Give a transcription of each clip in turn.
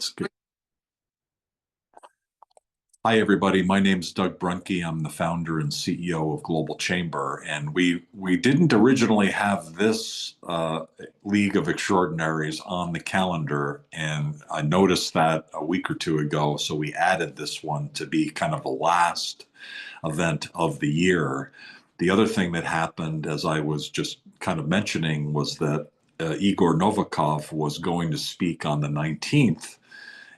Let's get. Hi, everybody. My name's Doug Brunke. I'm the founder and CEO of Global Chamber, and we didn't originally have this League of Extraordinaries on the calendar, and I noticed that a week or two ago, so we added this one to be kind of the last event of the year. The other thing that happened, as I was just kind of mentioning, was that Igor Novikov was going to speak on the 19th.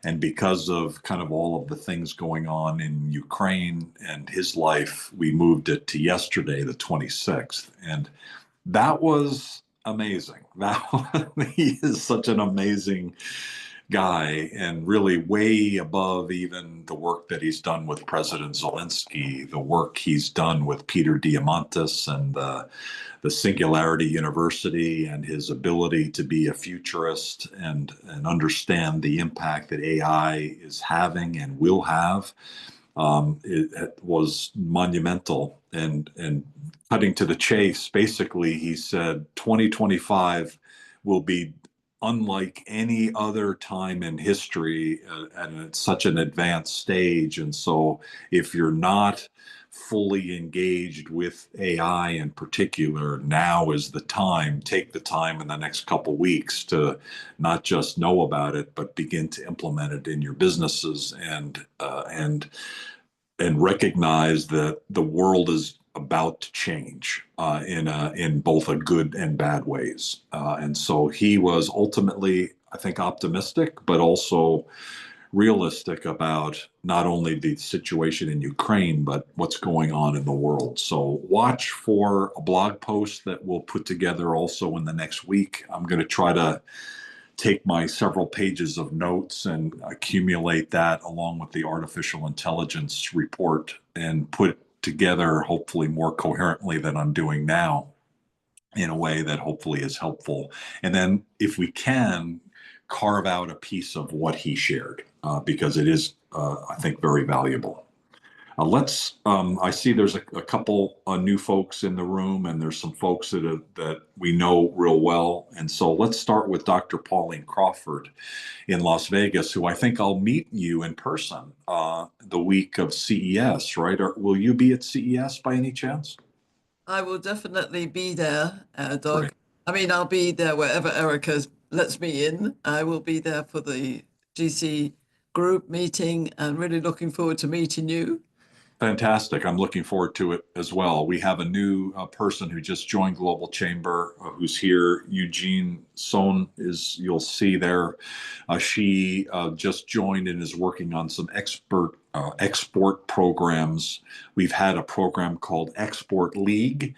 And because of kind of all of the things going on in Ukraine and his life, we moved it to yesterday, the 26th. And that was amazing. He is such an amazing guy and really way above even the work that he's done with President Zelensky, the work he's done with Peter Diamandis and the Singularity University, and his ability to be a futurist and understand the impact that AI is having and will have. It was monumental. And cutting to the chase, basically, he said 2025 will be unlike any other time in history, and it's such an advanced stage. And so, if you're not fully engaged with AI in particular, now is the time. Take the time in the next couple weeks to not just know about it, but begin to implement it in your businesses and recognize that the world is about to change in both a good and bad ways. And so he was ultimately, I think, optimistic, but also realistic about not only the situation in Ukraine, but what's going on in the world. So watch for a blog post that we'll put together also in the next week. I'm going to try to take my several pages of notes and accumulate that along with the artificial intelligence report and put it together, hopefully more coherently than I'm doing now, in a way that hopefully is helpful. And then, if we can, carve out a piece of what he shared, because it is, I think, very valuable. I see there's a couple new folks in the room, and there's some folks that we know real well. And so let's start with Dr. Pauline Crawford in Las Vegas, who I think I'll meet you in person the week of CES, right? Or will you be at CES by any chance? I will definitely be there, Great. Doug. I mean, I'll be there wherever Erica lets me in. I will be there for the GC group meeting and really looking forward to meeting you. Fantastic. I'm looking forward to it as well. We have a new person who just joined Global Chamber, who's here. Eugene Son is, you'll see there. She just joined and is working on some export programs. We've had a program called Export League,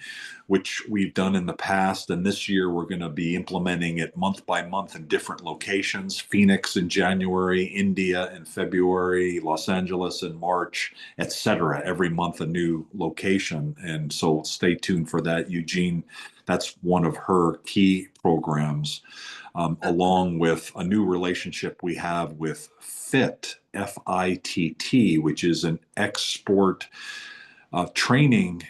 which we've done in the past. And this year we're going to be implementing it month by month in different locations: Phoenix in January, India in February, Los Angeles in March, etc. Every month a new location. And so stay tuned for that. Eugene, that's one of her key programs, along with a new relationship we have with FIT, FITT, which is an export training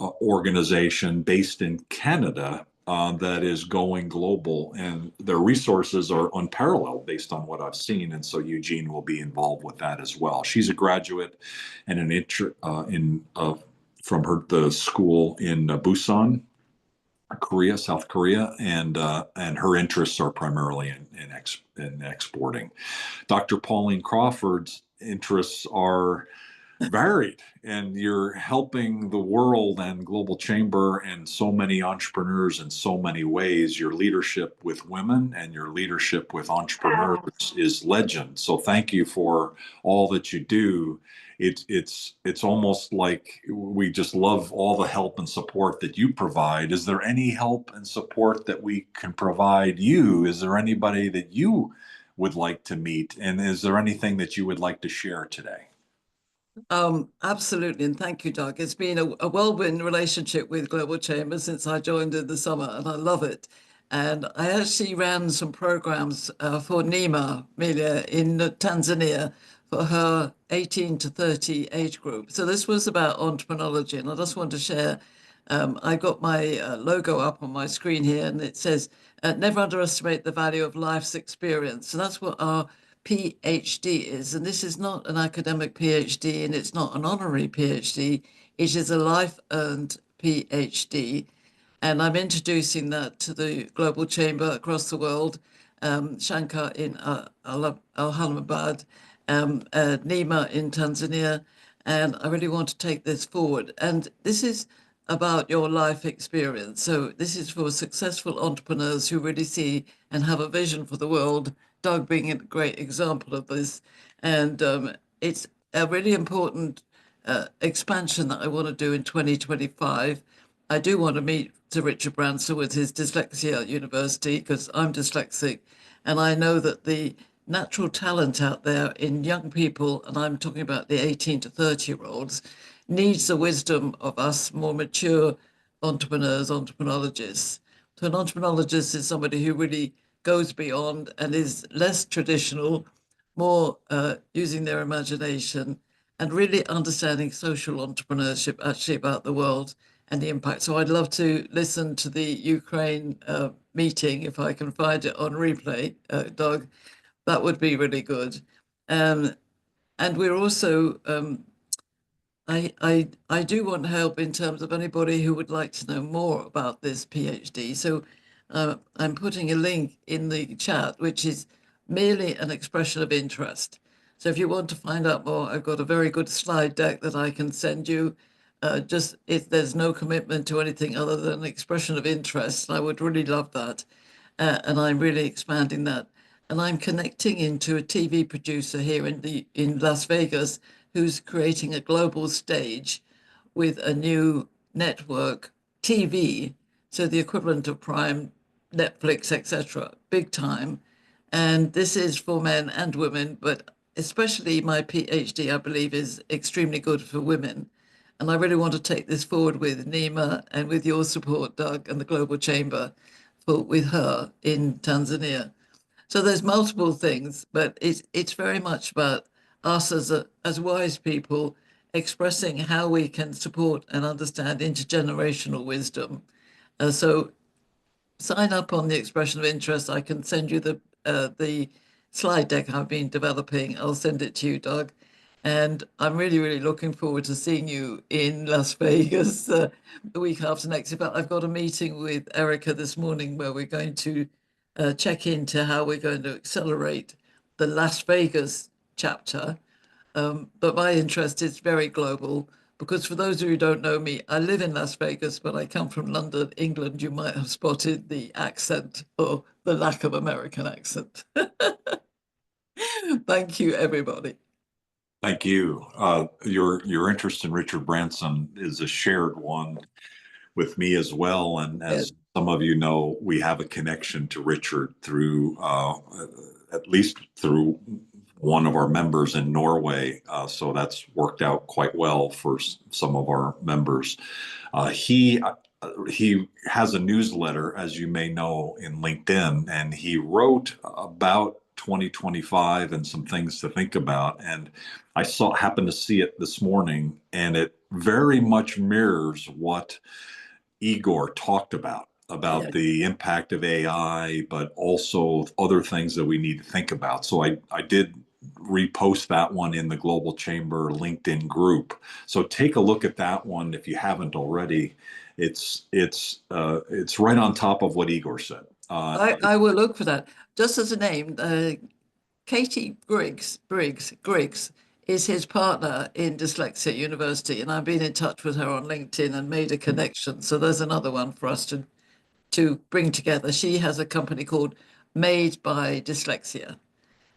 organization based in Canada, that is going global, and their resources are unparalleled based on what I've seen. And so Eugene will be involved with that as well. She's a graduate and an in from the school in Busan, Korea, South Korea, and her interests are primarily in exporting. Dr. Pauline Crawford's interests are varied, and you're helping the world and Global Chamber and so many entrepreneurs in so many ways. Your leadership with women and your leadership with entrepreneurs is legend. So thank you for all that you do. It's almost like we just love all the help and support that you provide. Is there any help and support that we can provide you? Is there anybody that you would like to meet? And is there anything that you would like to share today? Absolutely, and thank you, Doug. It's been a whirlwind relationship with Global Chamber since I joined in the summer, and I love it. And I actually ran some programs for Nima Melia in Tanzania for her 18 to 30 age group. So this was about entrepreneurship, and I just want to share. I got my logo up on my screen here, and it says, "Never underestimate the value of life's experience." So that's what our PhD is. And this is not an academic PhD and it's not an honorary PhD. It is a life earned PhD. And I'm introducing that to the Global Chamber across the world, Shankar in Allahabad, Nima in Tanzania. And I really want to take this forward. And this is about your life experience. So this is for successful entrepreneurs who really see and have a vision for the world. Doug being a great example of this. And it's a really important expansion that I want to do in 2025. I do want to meet Sir Richard Branson with his dyslexia university because I'm dyslexic. And I know that the natural talent out there in young people, and I'm talking about the 18 to 30-year-olds, needs the wisdom of us more mature entrepreneurs, entrepreneurists. So an entrepreneurist is somebody who really goes beyond and is less traditional, more using their imagination and really understanding social entrepreneurship actually about the world and the impact. So I'd love to listen to the Ukraine meeting if I can find it on replay, Doug. That would be really good. Um, and we're also I do want help in terms of anybody who would like to know more about this PhD. So I'm putting a link in the chat, which is merely an expression of interest. So if you want to find out more, I've got a very good slide deck that I can send you. Just if there's no commitment to anything other than an expression of interest, I would really love that. And I'm really expanding that. And I'm connecting into a TV producer here in Las Vegas who's creating a global stage with a new network TV, so the equivalent of Prime, Netflix, etc., big time. And this is for men and women, but especially my PhD, I believe, is extremely good for women. And I really want to take this forward with Nima and with your support, Doug, and the Global Chamber with her in Tanzania. So there's multiple things, but it's very much about us as wise people expressing how we can support and understand intergenerational wisdom. So sign up on the expression of interest. I can send you the slide deck I've been developing. I'll send it to you, Doug. And I'm really, really looking forward to seeing you in Las Vegas the week after next. In fact, I've got a meeting with Erica this morning where we're going to check into how we're going to accelerate the Las Vegas chapter. But my interest is very global because for those of you who don't know me, I live in Las Vegas, but I come from London, England. You might have spotted the accent or the lack of American accent. Thank you, everybody. Thank you. Your interest in Richard Branson is a shared one with me as well. And Yeah. as some of you know, we have a connection to Richard through at least through one of our members in Norway. So that's worked out quite well for some of our members. He has a newsletter, as you may know, in LinkedIn, and he wrote about 2025 and some things to think about. And I happened to see it this morning, and it very much mirrors what Igor talked about Yeah. the impact of AI, but also other things that we need to think about. So I did repost that one in the Global Chamber LinkedIn group. So take a look at that one if you haven't already. It's right on top of what Igor said. I will look for that. Just as a name, Katie Griggs is his partner in Dyslexia University, and I've been in touch with her on LinkedIn and made a connection. So there's another one for us to bring together. She has a company called Made by Dyslexia,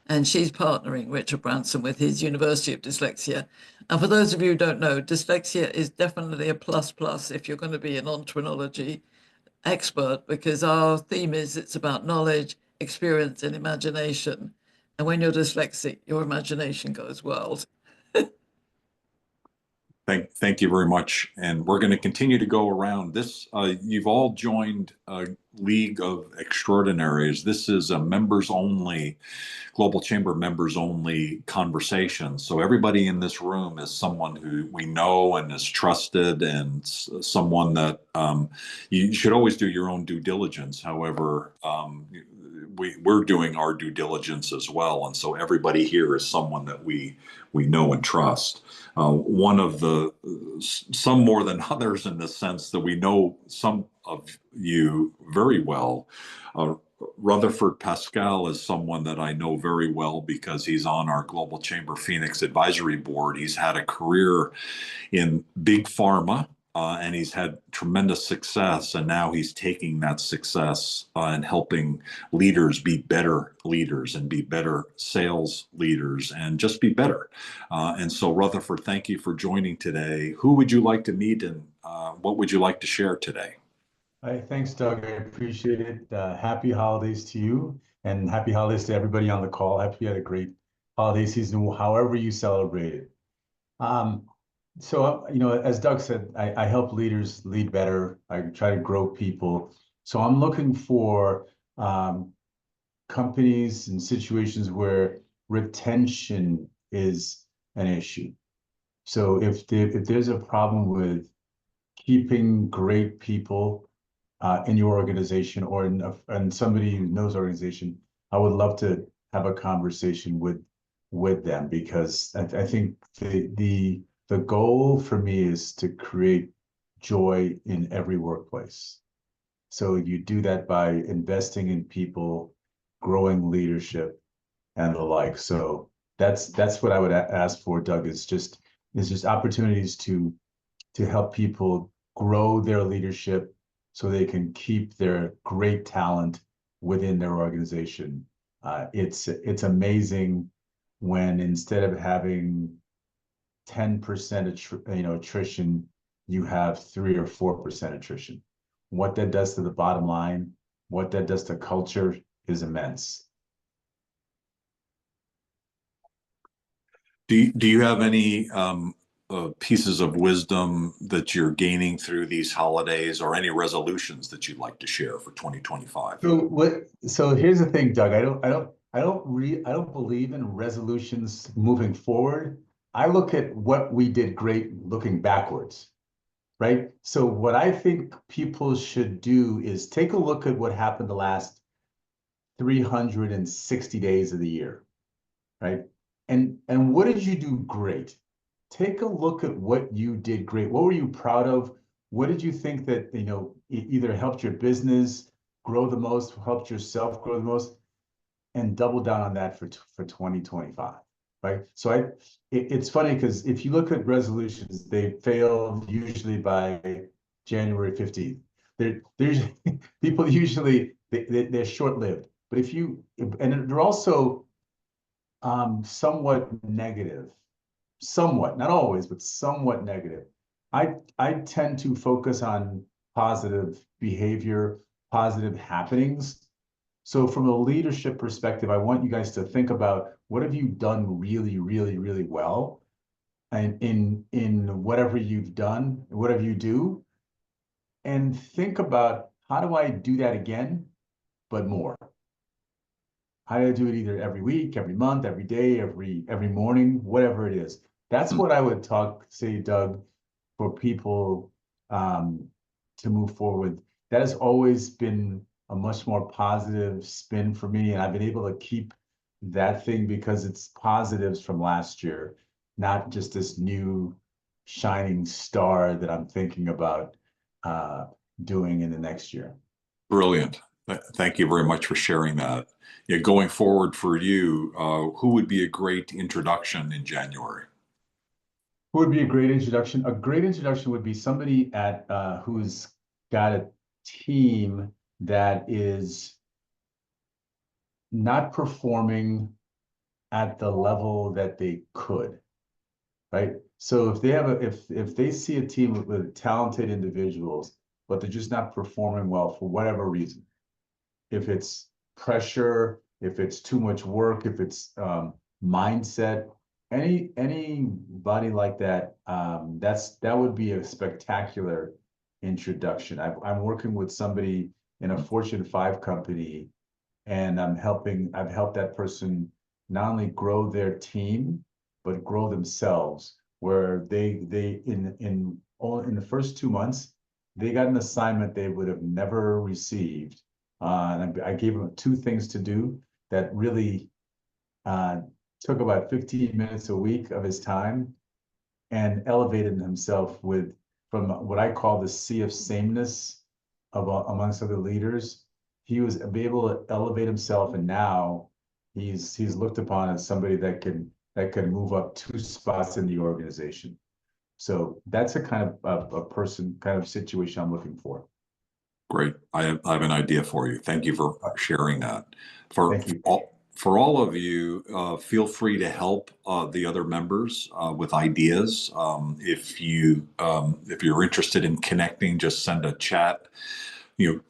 and she's partnering Richard Branson with his University of Dyslexia. And for those of you who don't know, dyslexia is definitely a plus plus if you're going to be an entrepreneurology expert, because our theme is it's about knowledge, experience, and imagination. And when you're dyslexic, your imagination goes wild. Thank you very much. And we're going to continue to go around this. You've all joined a League of Extraordinaries. This is a members only, Global Chamber members only conversation. So everybody in this room is someone who we know and is trusted and someone that you should always do your own due diligence. However, we're doing our due diligence as well, and so everybody here is someone that we know and trust. One of the some more than others in the sense that we know some of you very well. Rutherford Pascal is someone that I know very well because he's on our Global Chamber Phoenix Advisory Board. He's had a career in big pharma, and he's had tremendous success. And now he's taking that success and helping leaders be better leaders and be better sales leaders and just be better. And so, Rutherford, thank you for joining today. Who would you like to meet and what would you like to share today? Hi, thanks, Doug. I appreciate it. Happy holidays to you and happy holidays to everybody on the call. Hope you had a great holiday season, however you celebrate it. Um, as Doug said, I help leaders lead better. I try to grow people. So I'm looking for companies and situations where retention is an issue. So if there's a problem with keeping great people in your organization or in somebody who knows organization, I would love to have a conversation with them because I think the goal for me is to create joy in every workplace. So you do that by investing in people, growing leadership, and the like. So that's what I would ask for, Doug, is just opportunities to help people grow their leadership so they can keep their great talent within their organization. It's amazing when instead of having 10% attrition, you have 3 or 4% attrition. What that does to the bottom line, what that does to culture is immense. Do you have any pieces of wisdom that you're gaining through these holidays or any resolutions that you'd like to share for 2025? So here's the thing, Doug. I don't believe in resolutions moving forward. I look at what we did great looking backwards, right? So what I think people should do is take a look at what happened the last 360 days of the year, right? And what did you do great? Take a look at what you did great. What were you proud of? What did you think that, either helped your business grow the most, helped yourself grow the most, and double down on that for 2025, right? So it's funny because if you look at resolutions, they fail usually by January 15th. There's people usually they're short-lived, but and they're also somewhat negative, somewhat, not always, but somewhat negative. I tend to focus on positive behavior, positive happenings. So from a leadership perspective, I want you guys to think about what have you done really, really, really well, and in whatever you've done, whatever you do, and think about how do I do that again, but more. How do I do it either every week, every month, every day, every morning, whatever it is. That's what I would say, Doug, for people to move forward. That has always been a much more positive spin for me, and I've been able to keep that thing because it's positives from last year, not just this new shining star that I'm thinking about uh, doing in the next year. Brilliant. Thank you very much for sharing that. Yeah, going forward for you, who would be a great introduction in January? Who would be a great introduction? A great introduction would be somebody at who's got a team that is not performing at the level that they could, right? So if they have if they see a team with talented individuals, but they're just not performing well for whatever reason, if it's pressure, if it's too much work, if it's mindset, anybody like that, that would be a spectacular introduction. I'm working with somebody in a Fortune 5 company, and I've helped that person not only grow their team, but grow themselves, where they in the first 2 months, they got an assignment they would have never received And I gave him two things to do that really uh, took about 15 minutes a week of his time and elevated himself from what I call the sea of sameness of amongst other leaders. He was able to elevate himself, and now he's looked upon as somebody that can move up two spots in the organization. So that's a kind of a person kind of situation I'm looking for. Great. I have an idea for you. Thank you for sharing that. Thank you. For all of you, feel free to help the other members with ideas. If you're interested in connecting, just send a chat.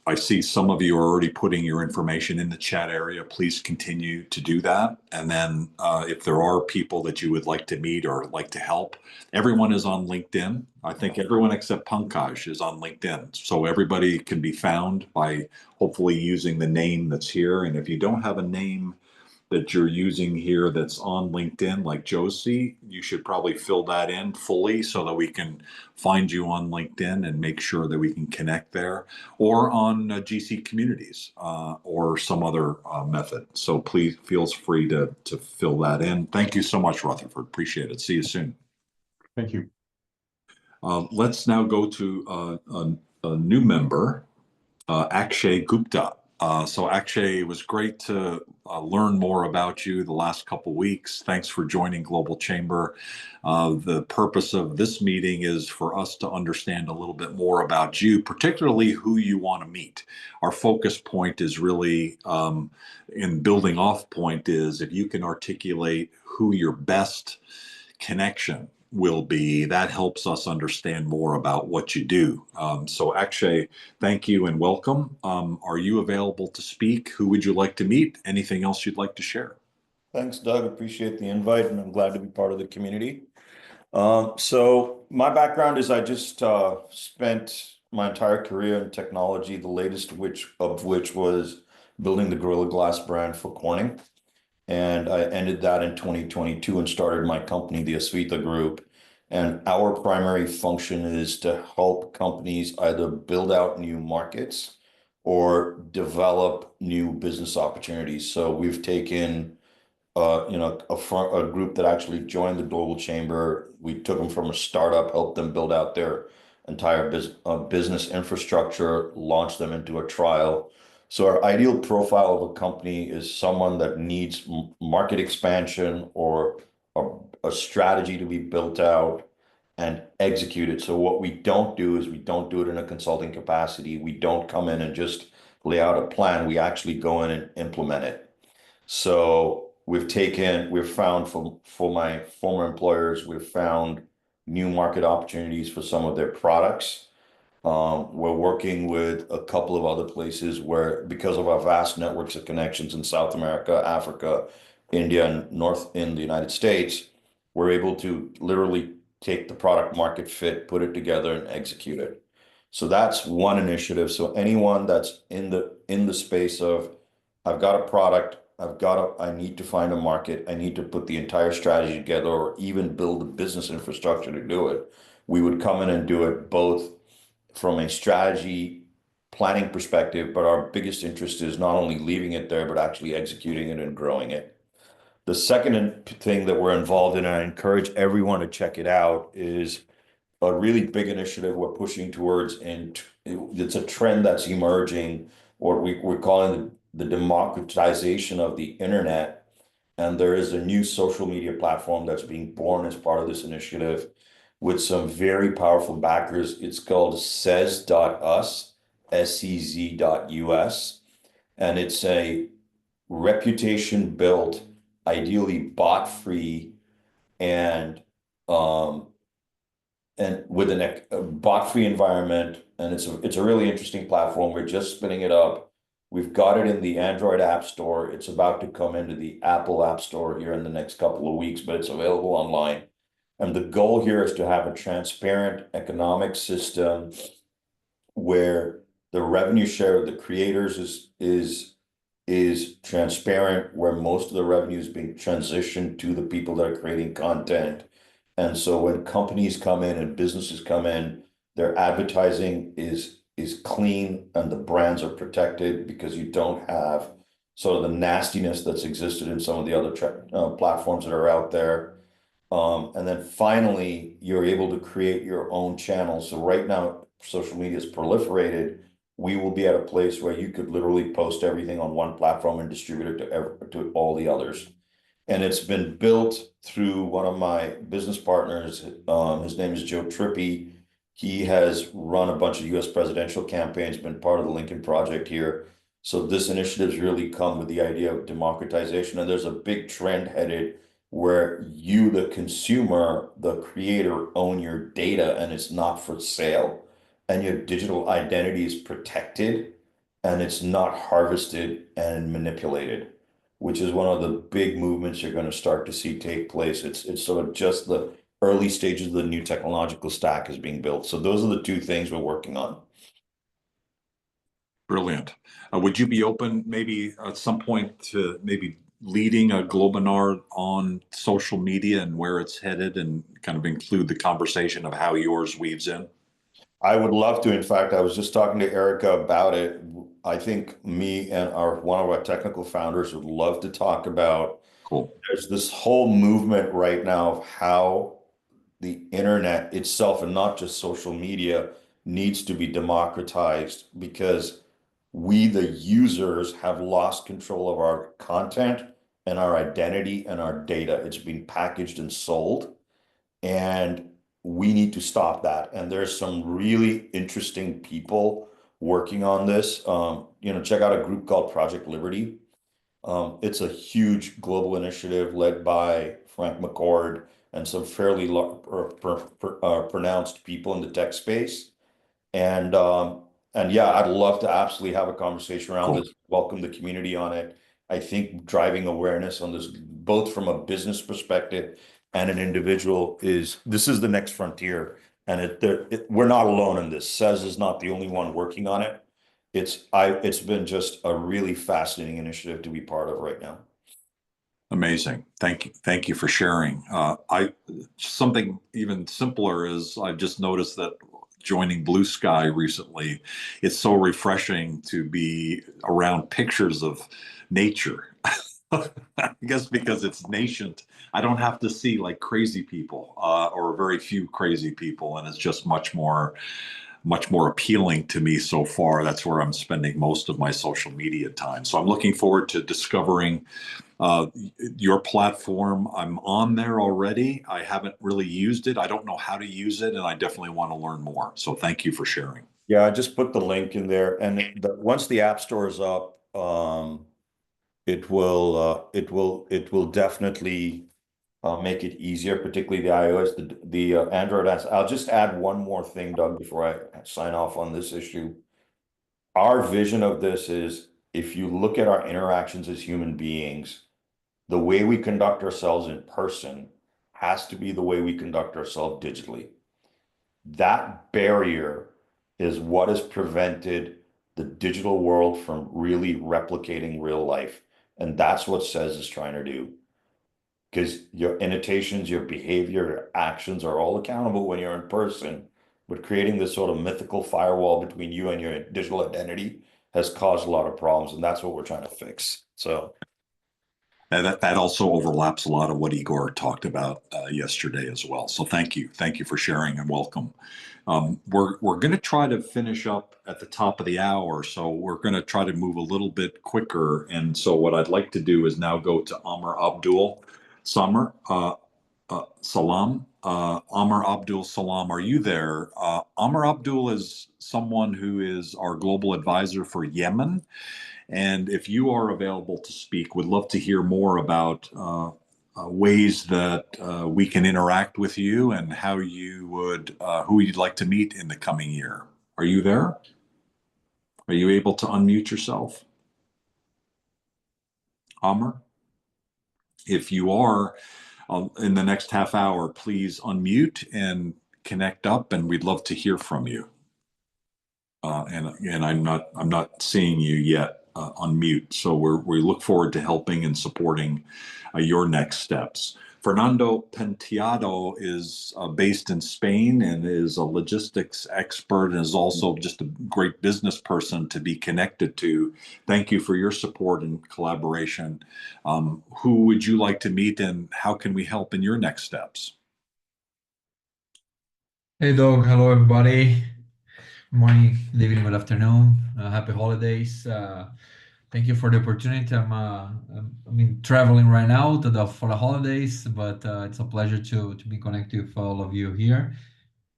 I see some of you are already putting your information in the chat area. Please continue to do that. And then if there are people that you would like to meet or like to help, everyone is on LinkedIn. I think everyone except Pankaj is on LinkedIn. So everybody can be found by hopefully using the name that's here. And if you don't have a name that you're using here that's on LinkedIn, like Josie, you should probably fill that in fully so that we can find you on LinkedIn and make sure that we can connect there, or on GC Communities or some other method. So please feel free to fill that in. Thank you so much, Rutherford. Appreciate it. See you soon. Thank you. Let's now go to a new member, Akshay Gupta. So Akshay, it was great to learn more about you the last couple weeks. Thanks for joining Global Chamber. The purpose of this meeting is for us to understand a little bit more about you, particularly who you want to meet. Our focus point is really, in building off point, is if you can articulate who your best connection will be, that helps us understand more about what you do. So Akshay, thank you and welcome. Are you available to speak? Who would you like to meet? Anything else you'd like to share? Thanks, Doug. Appreciate the invite, and I'm glad to be part of the community. So my background is I just spent my entire career in technology, the latest of which was building the Gorilla Glass brand for Corning. And I ended that in 2022 and started my company, the Asvita Group. And our primary function is to help companies either build out new markets or develop new business opportunities. So we've taken a group that actually joined the Global Chamber. We took them from a startup, helped them build out their entire business infrastructure, launched them into a trial. So our ideal profile of a company is someone that needs market expansion or a strategy to be built out and executed. So what we don't do is we don't do it in a consulting capacity. We don't come in and just lay out a plan. We actually go in and implement it. So we've found for my former employers, we've found new market opportunities for some of their products. We're working with a couple of other places where, because of our vast networks of connections in South America, Africa, India, and North in the United States, we're able to literally take the product market fit, put it together, and execute it. So that's one initiative. So anyone that's in the space of, I've got a product, I need to find a market, I need to put the entire strategy together, or even build a business infrastructure to do it. We would come in and do it both from a strategy planning perspective, but our biggest interest is not only leaving it there, but actually executing it and growing it. The second thing that we're involved in, and I encourage everyone to check it out, is a really big initiative we're pushing towards, and it's a trend that's emerging, or we're calling the democratization of the internet. And there is a new social media platform that's being born as part of this initiative with some very powerful backers. It's called Sez.us, SEZ.us. And it's a reputation built, ideally bot free, and with a bot-free environment, and it's a really interesting platform. We're just spinning it up. We've got it in the Android App Store. It's about to come into the Apple App Store here in the next couple of weeks, but it's available online. And the goal here is to have a transparent economic system where the revenue share of the creators is transparent, where most of the revenue is being transitioned to the people that are creating content. And so when companies come in and businesses come in, their advertising is is clean and the brands are protected because you don't have sort of the nastiness that's existed in some of the other platforms that are out there. And then finally, you're able to create your own channel. So right now, social media is proliferated. We will be at a place where you could literally post everything on one platform and distribute it to all the others. And it's been built through one of my business partners. His name is Joe Trippi. He has run a bunch of US presidential campaigns, been part of the Lincoln Project here. So this initiative's really come with the idea of democratization. And there's a big trend headed where you, the consumer, the creator, own your data and it's not for sale. And your digital identity is protected and it's not harvested and manipulated, which is one of the big movements you're going to start to see take place. It's sort of just the early stages of the new technological stack is being built. So those are the two things we're working on. Brilliant. Would you be open maybe at some point to maybe leading a Globinar on social media and where it's headed and kind of include the conversation of how yours weaves in? I would love to. In fact, I was just talking to Erica about it. I think me and one of our technical founders would love to talk about. Cool. There's this whole movement right now of how the internet itself, and not just social media, needs to be democratized because we, the users, have lost control of our content and our identity and our data. It's been packaged and sold, and we need to stop that. And there's some really interesting people working on this. Check out a group called Project Liberty. It's a huge global initiative led by Frank McCord and some fairly pronounced people in the tech space. And yeah, I'd love to absolutely have a conversation around Cool. this, welcome the community on it. I think driving awareness on this, both from a business perspective and an individual, this is the next frontier. And we're not alone in this. SES is not the only one working on it. It's been just a really fascinating initiative to be part of right now. Amazing. Thank you. Thank you for sharing. Something even simpler is I've just noticed that joining Blue Sky recently, it's so refreshing to be around pictures of nature. I guess because it's nascent, I don't have to see like crazy people or very few crazy people, and it's just much more appealing to me so far. That's where I'm spending most of my social media time. So I'm looking forward to discovering uh, your platform. I'm on there already. I haven't really used it. I don't know how to use it, and I definitely want to learn more. So thank you for sharing. Yeah, I just put the link in there, and once the app store is up, it will definitely make it easier, particularly the iOS, the Android apps. I'll just add one more thing, Doug, before I sign off on this issue. Our vision of this is, if you look at our interactions as human beings, the way we conduct ourselves in person has to be the way we conduct ourselves digitally. That barrier is what has prevented the digital world from really replicating real life. And that's what SES is trying to do. Because your annotations, your behavior, your actions are all accountable when you're in person. But creating this sort of mythical firewall between you and your digital identity has caused a lot of problems. And that's what we're trying to fix. So And that also overlaps a lot of what Igor talked about yesterday as well. So thank you for sharing and welcome. We're going to try to finish up at the top of the hour, so we're going to try to move a little bit quicker. And so what I'd like to do is now go to Amr Abdul Salam. Amr Abdul Salam, are you there? Amr Abdul is someone who is our global advisor for Yemen. And if you are available to speak, would love to hear more about ways that we can interact with you and how you would, who you'd like to meet in the coming year. Are you there? Are you able to unmute yourself? Amr? If you are, in the next half hour, please unmute and connect up, and we'd love to hear from you. And I'm not seeing you yet on mute. So we look forward to helping and supporting your next steps. Fernando Penteado is based in Spain and is a logistics expert and is also just a great business person to be connected to. Thank you for your support and collaboration. Who would you like to meet and how can we help in your next steps? Hey Doug, hello everybody. Good morning, good evening, good afternoon. Happy holidays. Thank you for the opportunity. I'm traveling right now for the holidays, but it's a pleasure to be connected with all of you here.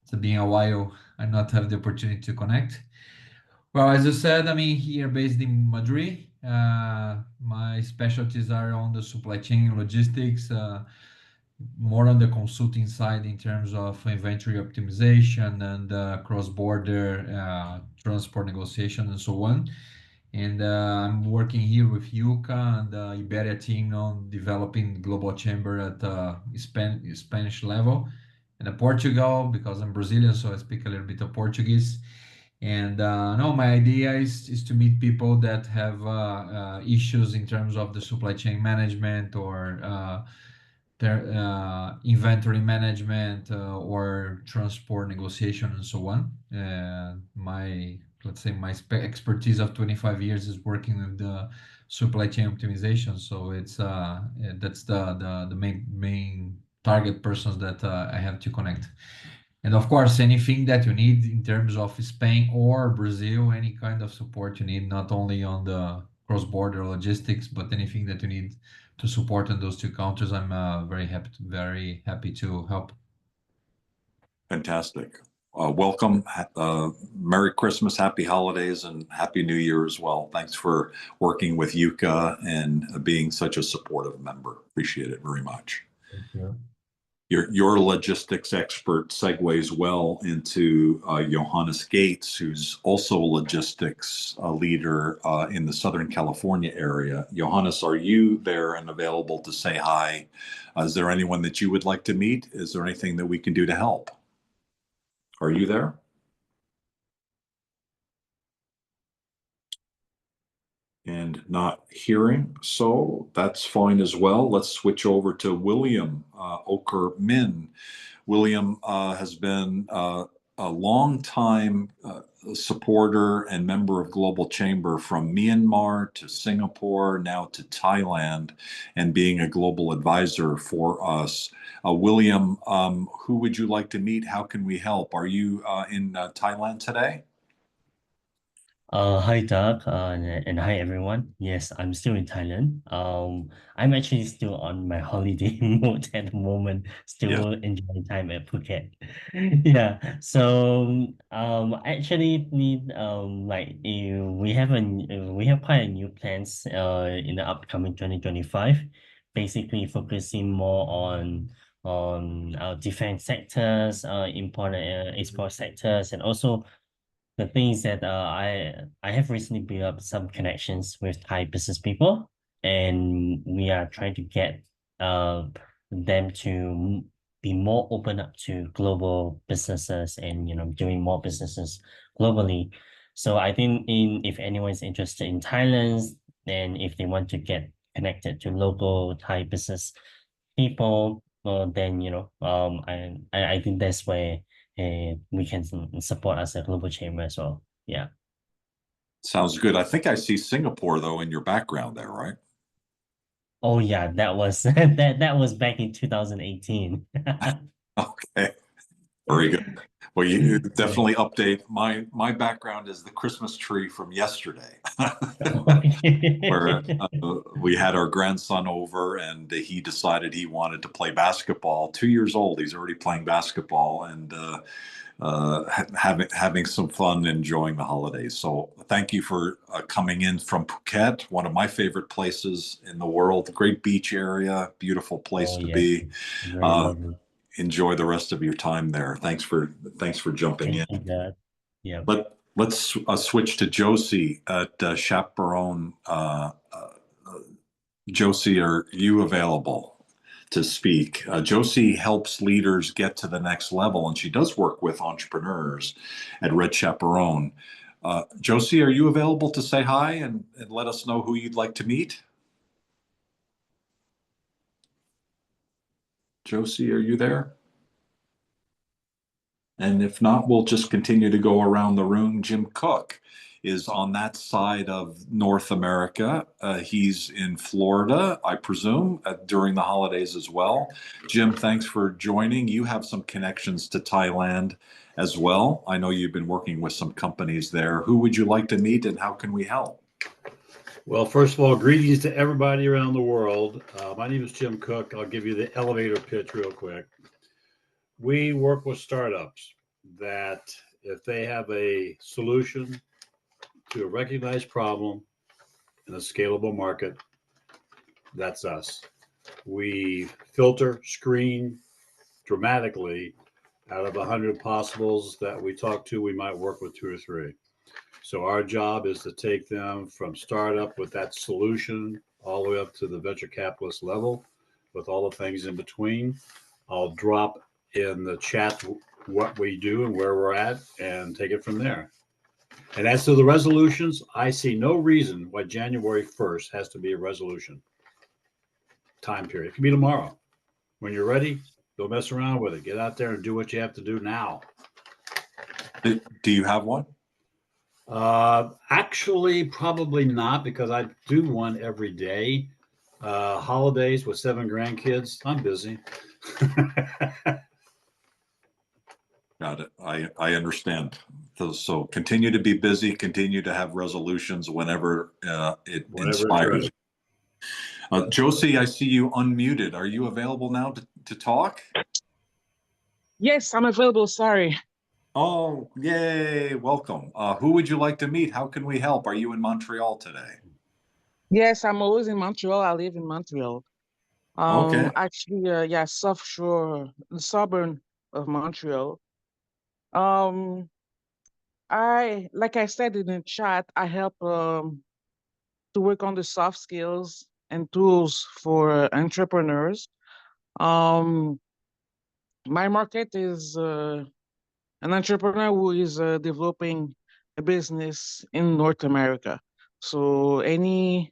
It's been a while I not have the opportunity to connect. Well, as you said, here based in Madrid. My specialties are on the supply chain logistics. More on the consulting side in terms of inventory optimization and cross-border transport negotiation and so on. And I'm working here with Yuka and the Iberia team on developing global chamber at Spanish level. And Portugal, because I'm Brazilian, so I speak a little bit of Portuguese. And no, my idea is to meet people that have issues in terms of the supply chain management or their inventory management or transport negotiation and so on. Let's say my expertise of 25 years is working with the supply chain optimization. So that's the main target persons that I have to connect. And of course, anything that you need in terms of Spain or Brazil, any kind of support you need, not only on the cross-border logistics, but anything that you need to support in those two countries, I'm very happy to help. Fantastic. Welcome. Merry Christmas, Happy Holidays, and Happy New Year as well. Thanks for working with Yuka and being such a supportive member. Appreciate it very much. Thank you. Your logistics expert segues well into Johannes Gates, who's also a logistics leader in the Southern California area. Johannes, are you there and available to say hi? Is there anyone that you would like to meet? Is there anything that we can do to help? Are you there? And not hearing, so that's fine as well. Let's switch over to William Oker Min. William has been a long time supporter and member of Global Chamber from Myanmar to Singapore, now to Thailand, and being a global advisor for us. William, who would you like to meet? How can we help? Are you in Thailand today? Hi Doug, and hi everyone. Yes, I'm still in Thailand. I'm actually still on my holiday mode at the moment, Yeah. still enjoying time at Phuket. Yeah, so actually need we have quite a new plans in the upcoming 2025, basically focusing more on different sectors, import and export sectors, and also the thing is that I have recently built up some connections with Thai business people, and we are trying to get them to be more open up to global businesses and doing more businesses globally. So I think if anyone is interested in Thailand and if they want to get connected to local Thai business people, then I think that's where we can support as a global chamber as well. Yeah. Sounds good. I think I see Singapore though in your background there, right? Oh yeah, that was that was back in 2018. Okay, very good. Well, you definitely update. My background is the Christmas tree from yesterday, where we had our grandson over and he decided he wanted to play basketball. 2 years old, he's already playing basketball and having some fun, enjoying the holidays. So thank you for coming in from Phuket, one of my favorite places in the world. Great beach area, beautiful place Oh to yes, be. very lovely. Enjoy the rest of your time there. Thanks for jumping Thank in. you, Dad. Yeah. Let's switch to Josie at Chaperone. Josie, are you available to speak? Josie helps leaders get to the next level, and she does work with entrepreneurs at Red Chaperone. Josie, are you available to say hi and let us know who you'd like to meet? Josie, are you there? And if not, we'll just continue to go around the room. Jim Cook is on that side of North America. He's in Florida, I presume, during the holidays as well. Jim, thanks for joining. You have some connections to Thailand as well. I know you've been working with some companies there. Who would you like to meet and how can we help? Well, first of all, greetings to everybody around the world. My name is Jim Cook. I'll give you the elevator pitch real quick. We work with startups that if they have a solution to a recognized problem in a scalable market, that's us. We filter, screen dramatically out of 100 possibles that we talk to, we might work with 2 or 3. So our job is to take them from startup with that solution all the way up to the venture capitalist level with all the things in between. I'll drop in the chat what we do and where we're at and take it from there. And as to the resolutions, I see no reason why January 1st has to be a resolution time period. It can be tomorrow. When you're ready, don't mess around with it. Get out there and do what you have to do now. Do you have one? Actually, probably not, because I do one every day. Holidays with 7 grandkids, I'm busy. Got it. I understand. So continue to be busy, continue to have resolutions whenever it Whenever it's inspires. ready. Josie, I see you unmuted. Are you available now to talk? Yes, I'm available. Sorry. Oh, yay. Welcome. Who would you like to meet? How can we help? Are you in Montreal today? Yes, I'm always in Montreal. I live in Montreal. Okay. Actually, yeah, South Shore, the suburb of Montreal. Um, like I said in the chat, I help to work on the soft skills and tools for entrepreneurs. Um, my market is an entrepreneur who is developing a business in North America. So any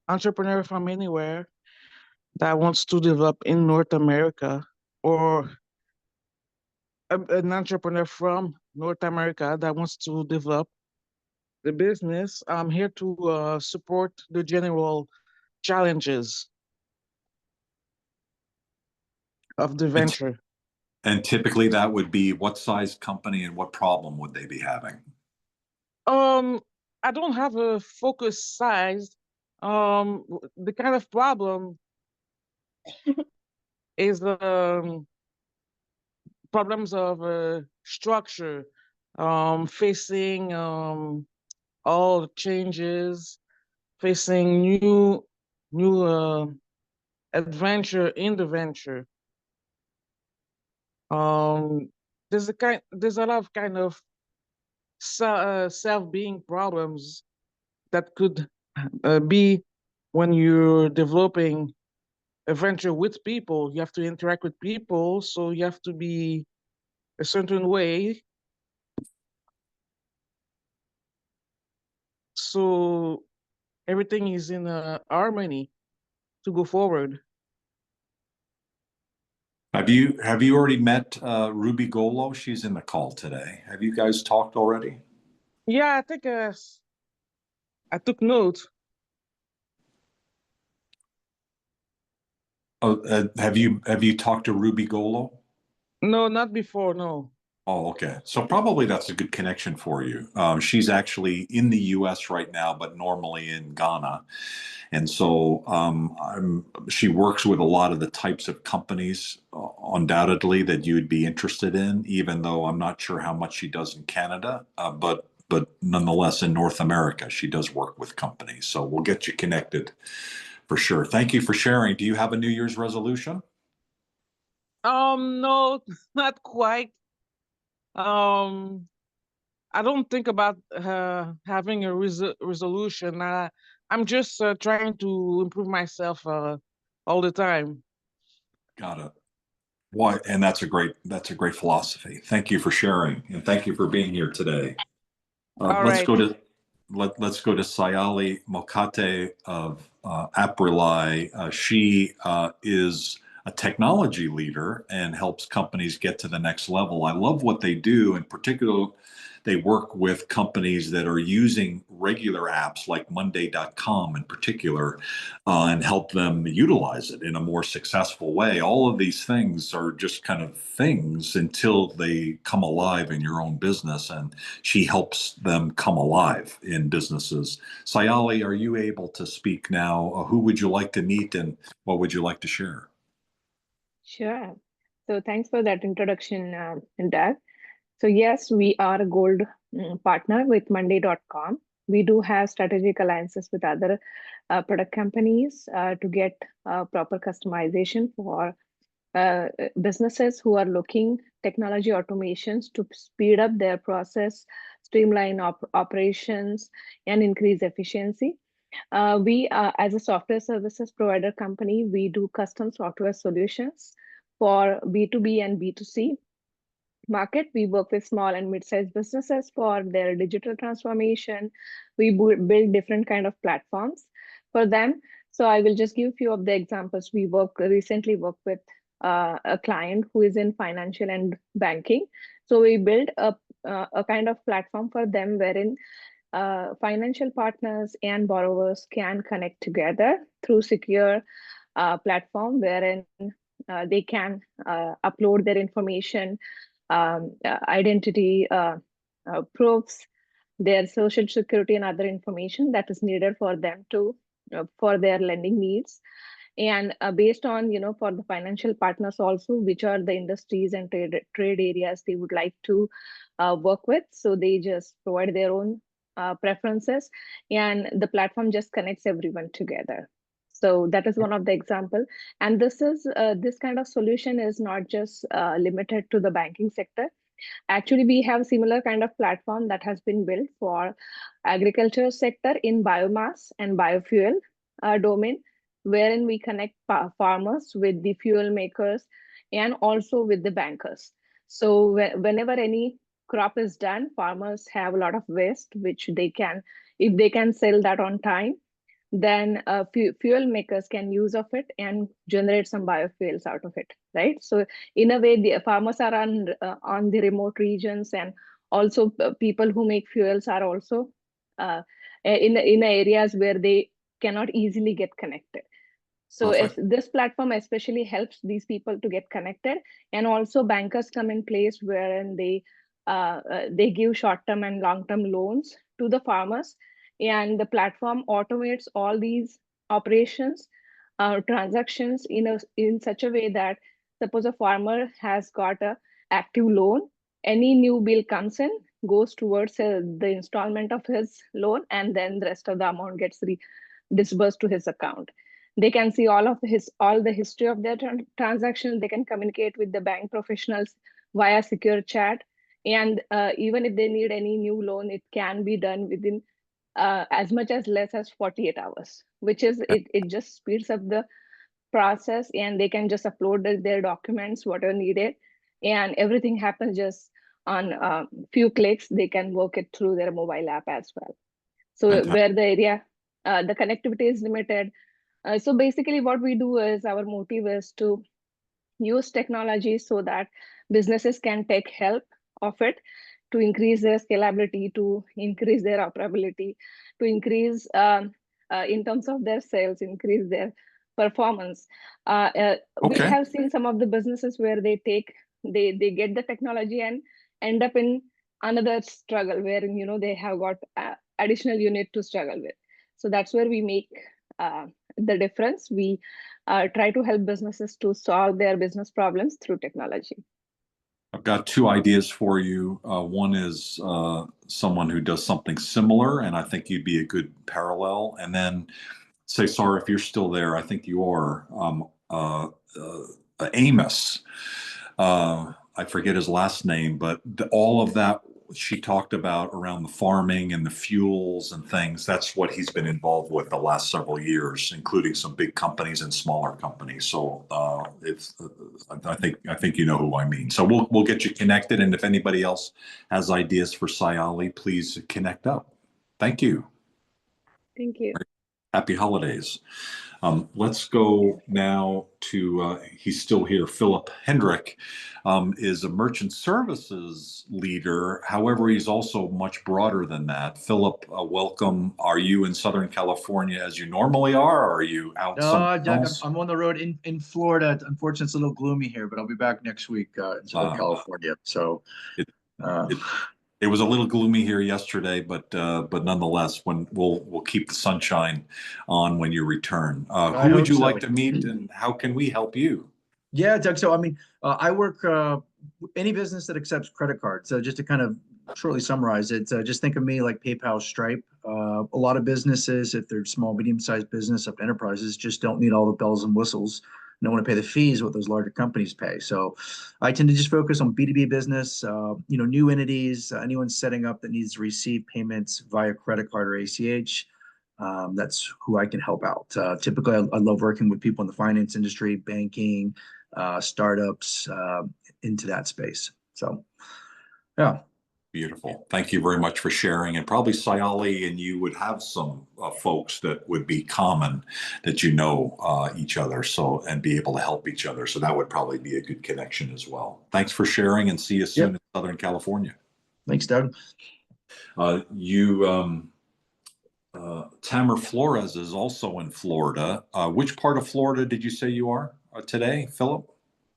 entrepreneur from anywhere that wants to develop in North America, or an entrepreneur from North America that wants to develop the business, I'm here to support the general challenges of the And, venture. and typically that would be what size company and what problem would they be having? I don't have a focus size. The kind of problem is problems of structure, facing all changes, facing new adventure in the venture. Um, there's a lot of kind of self-being problems that could be when you're developing a venture with people. You have to interact with people, so you have to be a certain way. So everything is in harmony to go forward. Have you already met Ruby Golo? She's in the call today. Have you guys talked already? Yeah, I think I took notes. Oh, have you talked to Ruby Golo? No, not before, no. Oh, okay. So probably that's a good connection for you. She's actually in the U.S. right now, but normally in Ghana. And so she works with a lot of the types of companies, undoubtedly, that you'd be interested in, even though I'm not sure how much she does in Canada. But nonetheless, in North America, she does work with companies. So we'll get you connected for sure. Thank you for sharing. Do you have a New Year's resolution? No, not quite. Um, I don't think about having a resolution. I'm just trying to improve myself all the time. Got it. Why? And that's a great philosophy. Thank you for sharing, and thank you for being here today. All Let's right. go to let's go to Sayali Mokate of Aprilai. She is a technology leader and helps companies get to the next level. I love what they do. In particular, they work with companies that are using regular apps like Monday.com in particular, and help them utilize it in a more successful way. All of these things are just kind of things until they come alive in your own business, and she helps them come alive in businesses. Sayali, are you able to speak now? Who would you like to meet and what would you like to share? Sure. So thanks for that introduction, Doug. So yes, we are a gold partner with Monday.com. We do have strategic alliances with other product companies to get proper customization for businesses who are looking technology automations to speed up their process, streamline operations, and increase efficiency. We, as a software services provider company, we do custom software solutions for B2B and B2C market. We work with small and mid-sized businesses for their digital transformation. We build different kind of platforms for them. So I will just give a few of the examples. We recently worked with a client who is in financial and banking. So we built a kind of platform for them wherein financial partners and borrowers can connect together through secure platform wherein they can upload their information, identity proofs, their social security and other information that is needed for them to for their lending needs. And based on, for the financial partners also, which are the industries and trade areas they would like to work with. So they just provide their own preferences, and the platform just connects everyone together. So that is one of the example. And this kind of solution is not just limited to the banking sector. Actually, we have similar kind of platform that has been built for agriculture sector in biomass and biofuel domain, wherein we connect farmers with the fuel makers and also with the bankers. So whenever any crop is done, farmers have a lot of waste, which they can, if they can sell that on time, then fuel makers can use of it and generate some biofuels out of it, right? So in a way, the farmers are on the remote regions, and also people who make fuels are also in areas where they cannot easily get connected. So this platform especially helps these people to get connected, and also bankers come in place wherein they give short-term and long-term loans to the farmers, and the platform automates all these operations, transactions in such a way that suppose a farmer has got a active loan, any new bill comes in, goes towards the installment of his loan, and then the rest of the amount gets disbursed to his account. They can see all the history of their transactions. They can communicate with the bank professionals via secure chat, and even if they need any new loan, it can be done within as much as less as 48 hours, which is it just speeds up the process, and they can just upload their documents, whatever needed, and everything happens just on a few clicks. They can work it through their mobile app as well. So where the area, the connectivity is limited. So basically what we do is, our motive is to use technology so that businesses can take help of it to increase their scalability, to increase their operability, to increase in terms of their sales, increase their performance. We have seen some of the businesses where they get the technology and end up in another struggle wherein they have got additional unit to struggle with. So that's where we make the difference. We try to help businesses to solve their business problems through technology. I've got two ideas for you. One is someone who does something similar, and I think you'd be a good parallel. And then, say, sorry if you're still there, I think you are, Amos. I forget his last name, but all of that she talked about around the farming and the fuels and things, that's what he's been involved with the last several years, including some big companies and smaller companies. So I think you know who I mean. So we'll get you connected, and if anybody else has ideas for Sayali, please connect up. Thank you. Thank you. Happy holidays. Let's go now to, he's still here, Philip Hendrick is a merchant services leader. However, he's also much broader than that. Philip, welcome. Are you in Southern California as you normally are, or are you out somewhere Doug, else? I'm on the road in Florida. Unfortunately, it's a little gloomy here, but I'll be back next week in Southern California. So It, uh, it was a little gloomy here yesterday, but nonetheless, when we'll keep the sunshine on when you return. I Who would hope you so. like to meet, and how can we help you? Yeah, Doug. So, I mean, I work any business that accepts credit cards. So, just to kind of shortly summarize it, just think of me like PayPal, Stripe. A lot of businesses, if they're small, medium-sized business up to enterprises, just don't need all the bells and whistles. Don't want to pay the fees what those larger companies pay. So, I tend to just focus on B2B business. New entities, anyone setting up that needs to receive payments via credit card or ACH. That's who I can help out. Typically, I love working with people in the finance industry, banking, startups into that space. So, yeah. Beautiful. Thank you very much for sharing. And probably Sayali and you would have some folks that would be common that you know each other, so and be able to help each other. So that would probably be a good connection as well. Thanks for sharing, and see you soon in Southern California. Thanks, Doug. Tamer Flores is also in Florida. Which part of Florida did you say you are today, Philip?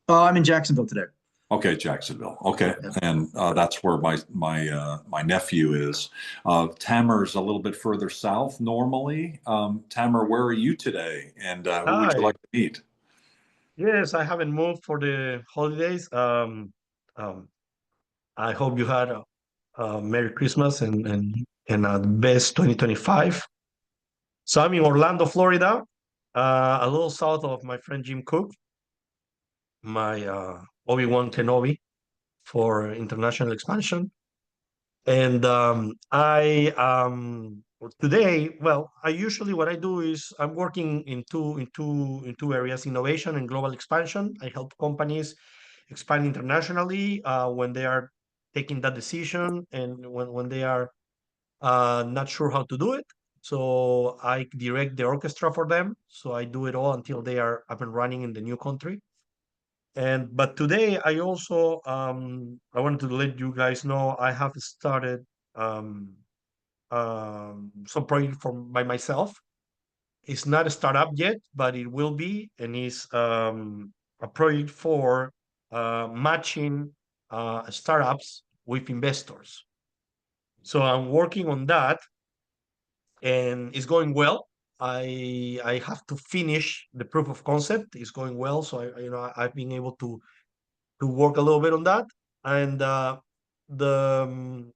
I'm in Jacksonville today. Okay, Jacksonville. Okay, Yep. and that's where my nephew is. Tamer's a little bit further south normally. Tamer, where are you today, and who would you Hi. like to meet? Yes, I haven't moved for the holidays. I hope you had a Merry Christmas and the best 2025. So I'm in Orlando, Florida, a little south of my friend Jim Cook, my Obi-Wan Kenobi for international expansion. And today, well, I usually what I do is I'm working in two areas: innovation and global expansion. I help companies expand internationally when they are taking that decision and when they are not sure how to do it. So I direct the orchestra for them. So I do it all until they are up and running in the new country. But today I also I wanted to let you guys know I have started um, some project by myself. It's not a startup yet, but it will be, and it's a project for matching startups with investors. So I'm working on that, and it's going well. I have to finish the proof of concept. It's going well, so I've been able to work a little bit on that, and the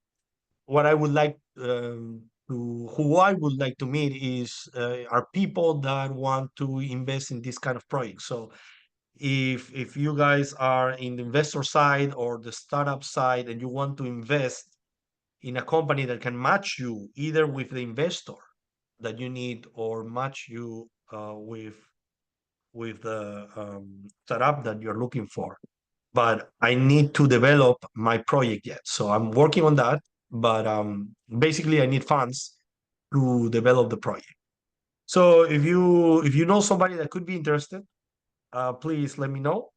what I would like who I would like to meet are people that want to invest in this kind of project. So if you guys are in the investor side or the startup side and you want to invest in a company that can match you either with the investor that you need or match you with the startup that you're looking for, but I need to develop my project yet. So I'm working on that, but basically I need funds to develop the project. So if you know somebody that could be interested, please let me know.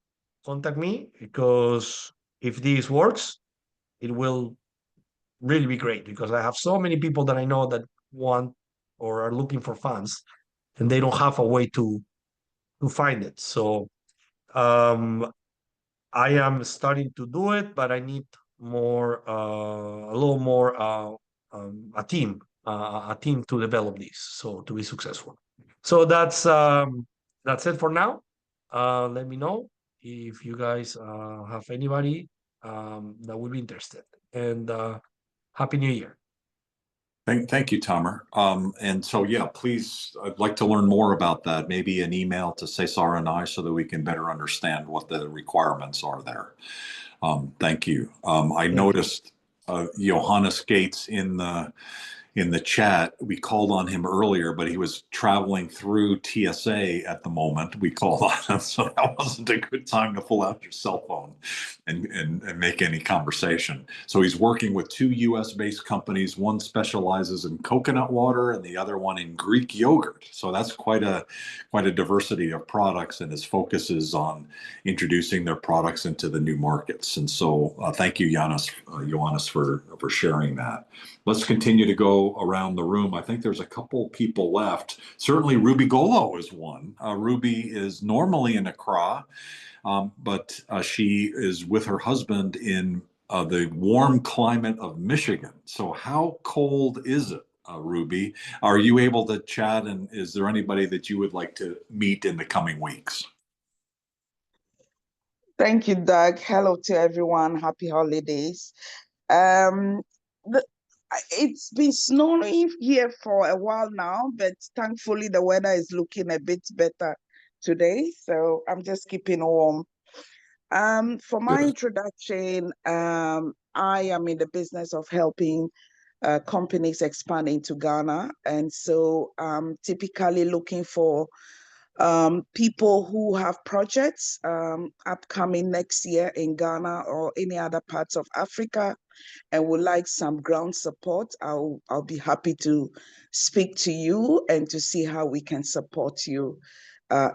Contact me, because if this works, it will really be great, because I have so many people that I know that want or are looking for funds, and they don't have a way to find it. So um, I am starting to do it, but I need a little more, a team to develop this, so to be successful. So that's it for now. Let me know if you guys have anybody that would be interested. And Happy New Year. Thank you, Tamer. And so, yeah, please, I'd like to learn more about that. Maybe an email to Cesar and I, so that we can better understand what the requirements are there. Thank you. I noticed Johannes Gates in in the chat. We called on him earlier, but he was traveling through TSA at the moment. We called on him, so that wasn't a good time to pull out your cell phone and make any conversation. So he's working with two US-based companies. One specializes in coconut water and the other one in Greek yogurt. So that's quite a diversity of products, and his focus is on introducing their products into the new markets. And so thank you, Ioannis, for sharing that. Let's continue to go around the room. I think there's a couple people left. Certainly Ruby Golo is one. Ruby is normally in Accra, but she is with her husband in the warm climate of Michigan. So how cold is it, Ruby? Are you able to chat, and is there anybody that you would like to meet in the coming weeks? Thank you, Doug. Hello to everyone. Happy holidays. Um, the, it's been snowing here for a while now, but thankfully the weather is looking a bit better today. So I'm just keeping warm. For my introduction, I am in the business of helping companies expand into Ghana. And so I'm typically looking for people who have projects upcoming next year in Ghana or any other parts of Africa and would like some ground support. I'll be happy to speak to you and to see how we can support you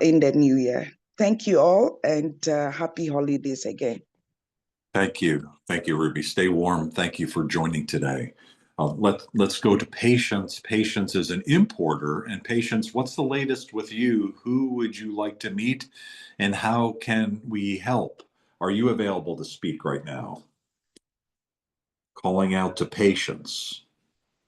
in the new year. Thank you all, and happy holidays again. Thank you. Thank you, Ruby. Stay warm. Thank you for joining today. Let's go to Patience. Patience is an importer. And Patience, what's the latest with you? Who would you like to meet, and how can we help? Are you available to speak right now? Calling out to Patience.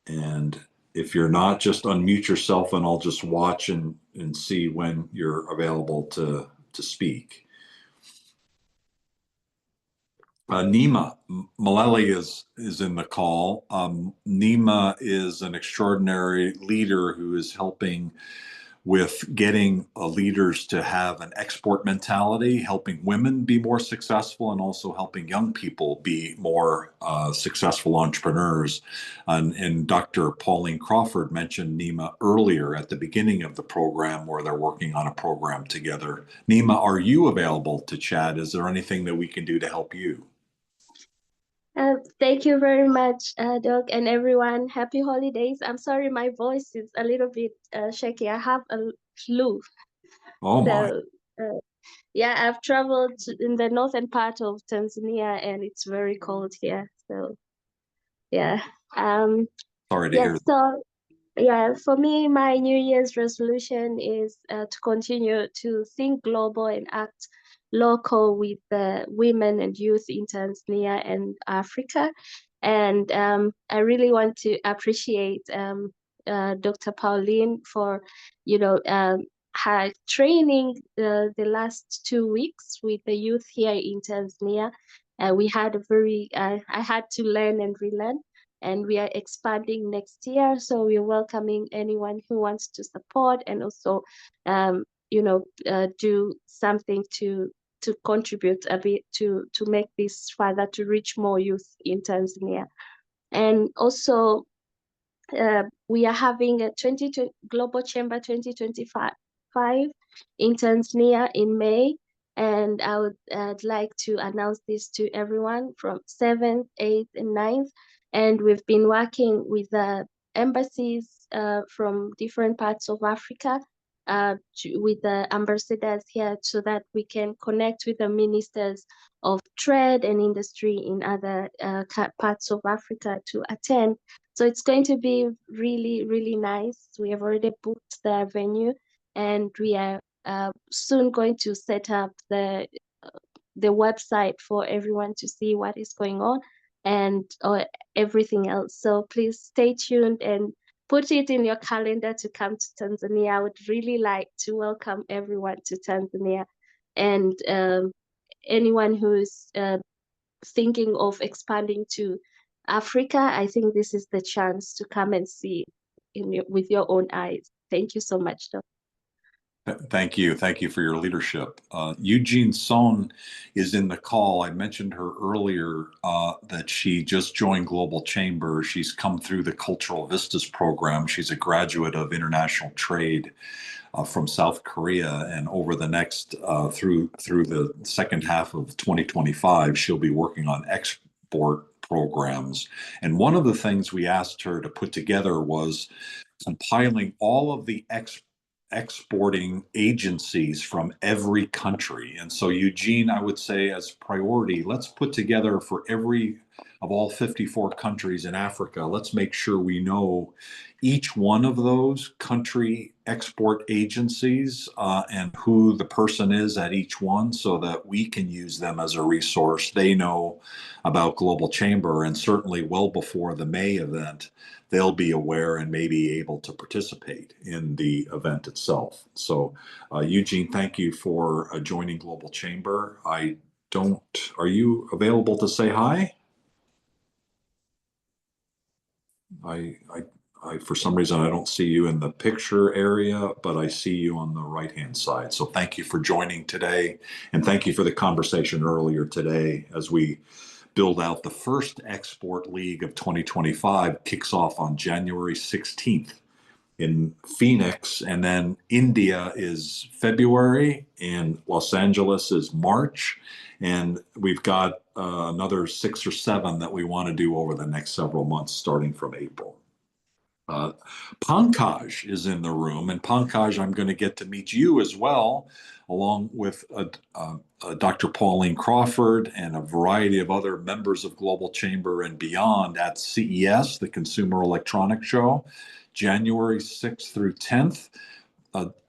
And if you're not, just unmute yourself and I'll just watch and see when you're available to speak. Nima Maleli is in the call. Nima is an extraordinary leader who is helping with getting leaders to have an export mentality, helping women be more successful, and also helping young people be more successful entrepreneurs. And Dr. Pauline Crawford mentioned Nima earlier at the beginning of the program, where they're working on a program together. Nima, are you available to chat? Is there anything that we can do to help you? Thank you very much, Doug, and everyone. Happy holidays. I'm sorry, my voice is a little bit shaky. I have a flu. Oh my. So, yeah, I've traveled in the northern part of Tanzania, and it's very cold here. So, yeah. Sorry to hear that. So, yeah, for me, my New Year's resolution is to continue to think global and act local with the women and youth in Tanzania and Africa. And I really want to appreciate Dr. Pauline for, her training the last 2 weeks with the youth here in Tanzania. We had I had to learn and relearn, and we are expanding next year. So we're welcoming anyone who wants to support and also, do something to contribute a bit to make this further, to reach more youth in Tanzania. And also, we are having a Global Chamber 2025 in Tanzania in May. And I'd like to announce this to everyone from 7th, 8th, and 9th. And we've been working with the embassies from different parts of Africa, with the ambassadors here, so that we can connect with the ministers of trade and industry in other parts of Africa to attend. So it's going to be really, really nice. We have already booked the venue, and we are soon going to set up the website for everyone to see what is going on and everything else. So please stay tuned and put it in your calendar to come to Tanzania. I would really like to welcome everyone to Tanzania, and anyone who's thinking of expanding to Africa, I think this is the chance to come and see with your own eyes. Thank you so much, Doc. Thank you. Thank you for your leadership. Eugene Sohn is in the call. I mentioned her earlier that she just joined Global Chamber. She's come through the Cultural Vistas program. She's a graduate of international trade from South Korea, and over the next through the second half of 2025, she'll be working on export programs. And one of the things we asked her to put together was compiling all of the exporting agencies from every country. And so, Eugene, I would say as priority, let's put together for every of all 54 countries in Africa, let's make sure we know each one of those country export agencies and who the person is at each one so that we can use them as a resource. They know about Global Chamber, and certainly well before the May event, they'll be aware and may be able to participate in the event itself. So, Eugene, thank you for joining Global Chamber. Are you available to say hi? For some reason, I don't see you in the picture area, but I see you on the right-hand side. So thank you for joining today, and thank you for the conversation earlier today as we build out the first Export League of 2025 kicks off on January 16th in Phoenix, and then India is February, and Los Angeles is March, and we've got another 6 or 7 that we want to do over the next several months, starting from April. Pankaj is in the room, and Pankaj, I'm going to get to meet you as well, along with Dr. Pauline Crawford and a variety of other members of Global Chamber and beyond at CES, the Consumer Electronics Show, January 6th through 10th.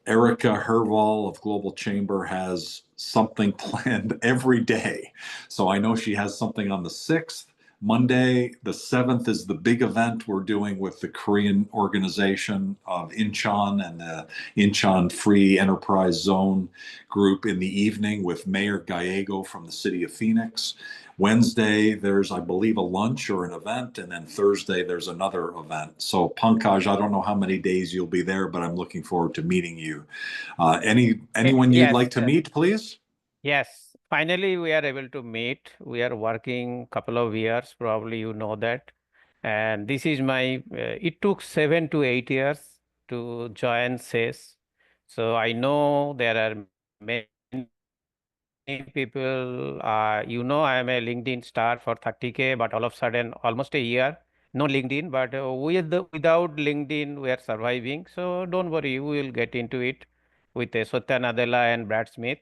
Erica Herval of Global Chamber has something planned every day. So I know she has something on the 6th. Monday, the 7th, is the big event we're doing with the Korean organization of Incheon and the Incheon Free Enterprise Zone group in the evening with Mayor Gallego from the city of Phoenix. Wednesday, there's, I believe, a lunch or an event, and then Thursday, there's another event. So, Pankaj, I don't know how many days you'll be there, but I'm looking forward to meeting you. Anyone you'd like to meet, please? Yes, finally we are able to meet. We are working couple of years, probably you know that. And this is my, it took 7 to 8 years to join SES. So I know there are many people, you know, I am a LinkedIn star for 30K, but all of a sudden, almost a year, no LinkedIn, but without LinkedIn, we are surviving. So don't worry, we will get into it with Satya Nadella and Brad Smith.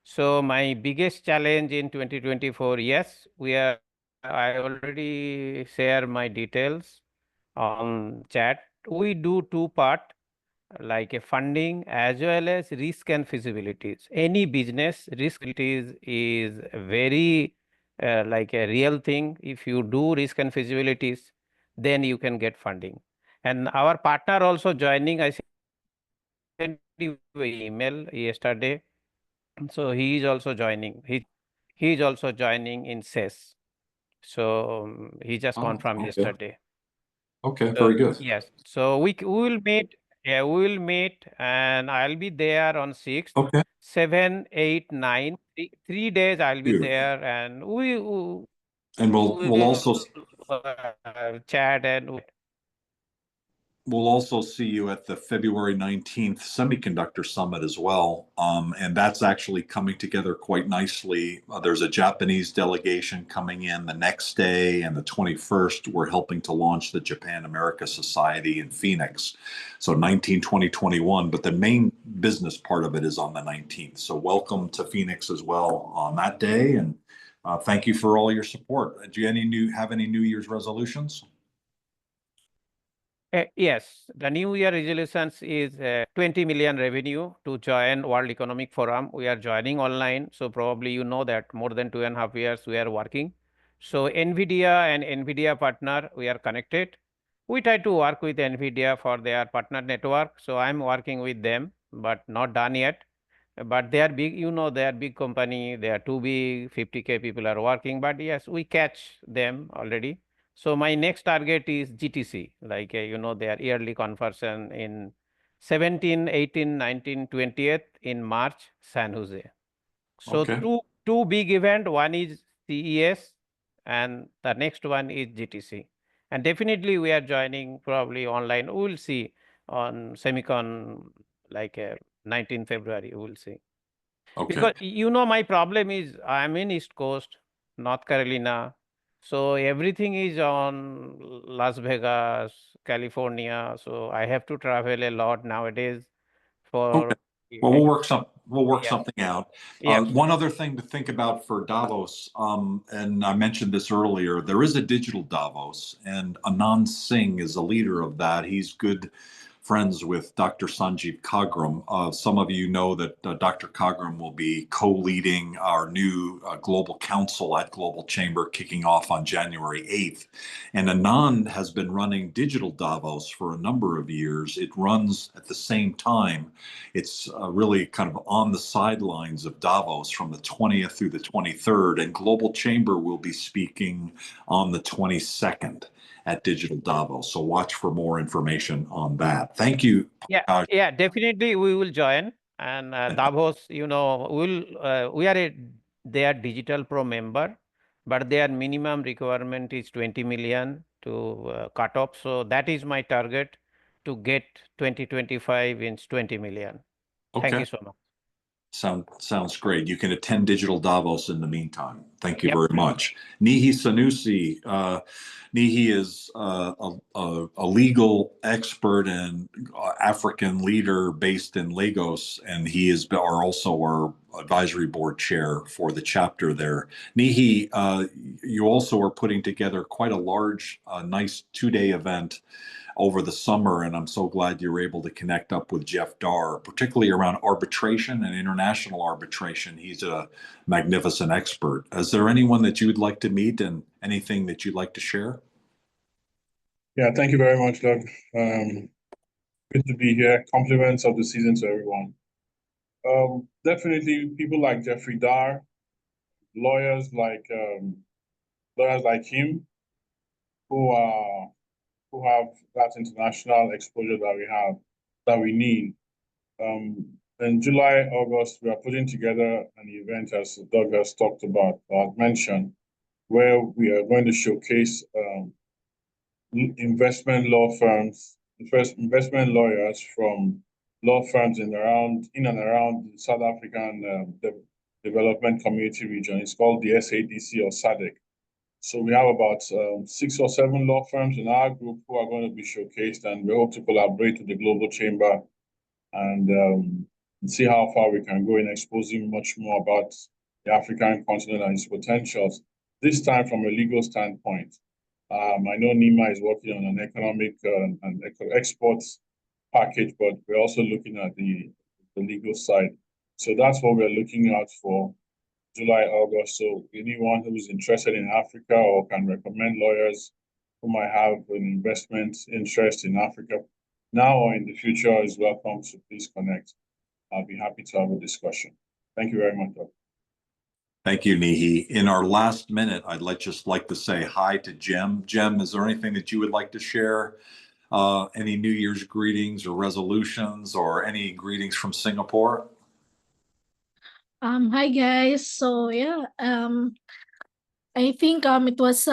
So my biggest challenge in 2024, yes, I already share my details on chat. We do 2 part, like a funding as well as risk and feasibilities. Any business risk feasibilities is very like a real thing. If you do risk and feasibilities, then you can get funding. And our partner also joining, I sent you an email yesterday. So he is also joining. He is also joining in SES. So he just confirmed yesterday. Okay, very good. Yes. So we will meet. Yeah, we will meet, and I'll be there on 6th, Okay. 7, 8, 9. 3 days I'll be Beautiful. there, and we And we'll also chat and we'll also see you at the February 19th Semiconductor Summit as well. And that's actually coming together quite nicely. There's a Japanese delegation coming in the next day, and the 21st, we're helping to launch the Japan America Society in Phoenix. So 19, 20, 21, but the main business part of it is on the 19th. So welcome to Phoenix as well on that day. And thank you for all your support. Do you have any New Year's resolutions? Yes, the New Year resolutions is 20 million revenue to join World Economic Forum. We are joining online, so probably you know that more than 2.5 years we are working. So NVIDIA and NVIDIA partner, we are connected. We try to work with NVIDIA for their partner network. So I'm working with them, but not done yet. But they are big, you know, they are big company. They are too big, 50K people are working. But yes, we catch them already. So my next target is GTC, like you know, their yearly conference in 17, 18, 19, 20th in March, San Jose. So Okay. two big event. One is CES and the next one is GTC. And definitely we are joining probably online. We will see on Semicon like 19 February, we will see. Okay. Because my problem is I'm in East Coast, North Carolina. So everything is on Las Vegas, California. So I have to travel a lot nowadays for Okay. Well, we'll work yeah. something out. Yep. One other thing to think about for Davos, and I mentioned this earlier, there is a digital Davos, and Anand Singh is a leader of that. He's good friends with Dr. Sanjeev Kagram. Some of you know that Dr. Kagram will be co-leading our new Global Council at Global Chamber, kicking off on January 8th. And Anand has been running Digital Davos for a number of years. It runs at the same time. It's really kind of on the sidelines of Davos from the 20th through the 23rd, and Global Chamber will be speaking on the 22nd at Digital Davos. So watch for more information on that. Thank you. Yeah, definitely we will join. And Davos, we are their Digital Pro member, but their minimum requirement is 20 million to cut off. So that is my target, to get 2025 in 20 million. Thank you so much. Sounds great. You can attend Digital Davos in the meantime. Thank you Yep. very much. Nihi Sanusi. Nihi is a legal expert and African leader based in Lagos, and he is also our advisory board chair for the chapter there. Nihi, you also are putting together quite a large, nice 2-day event over the summer, and I'm so glad you were able to connect up with Jeff Dar, particularly around arbitration and international arbitration. He's a magnificent expert. Is there anyone that you would like to meet and anything that you'd like to share? Yeah, thank you very much, Doug. Good to be here. Compliments of the season to everyone. Definitely people like Jeffrey Dar, lawyers like him who have that international exposure that we need. In July, August, we are putting together an event, as Doug has talked about, or mentioned, where we are going to showcase investment law firms, investment lawyers from law firms in and around the South African development community region. It's called the SADC or SADC. So we have about 6 or 7 law firms in our group who are going to be showcased, and we hope to collaborate with the Global Chamber and see how far we can go in exposing much more about the African continent and its potentials, this time from a legal standpoint. I know NEMA is working on an economic and exports package, but we're also looking at the legal side. So that's what we're looking out for July, August. So anyone who is interested in Africa or can recommend lawyers who might have an investment interest in Africa now or in the future is welcome to please connect. I'll be happy to have a discussion. Thank you very much, Doug. Thank you, Nihi. In our last minute, I'd just like to say hi to Jem. Jem, is there anything that you would like to share? Any New Year's greetings or resolutions or any greetings from Singapore? Hi guys. So yeah, I think it was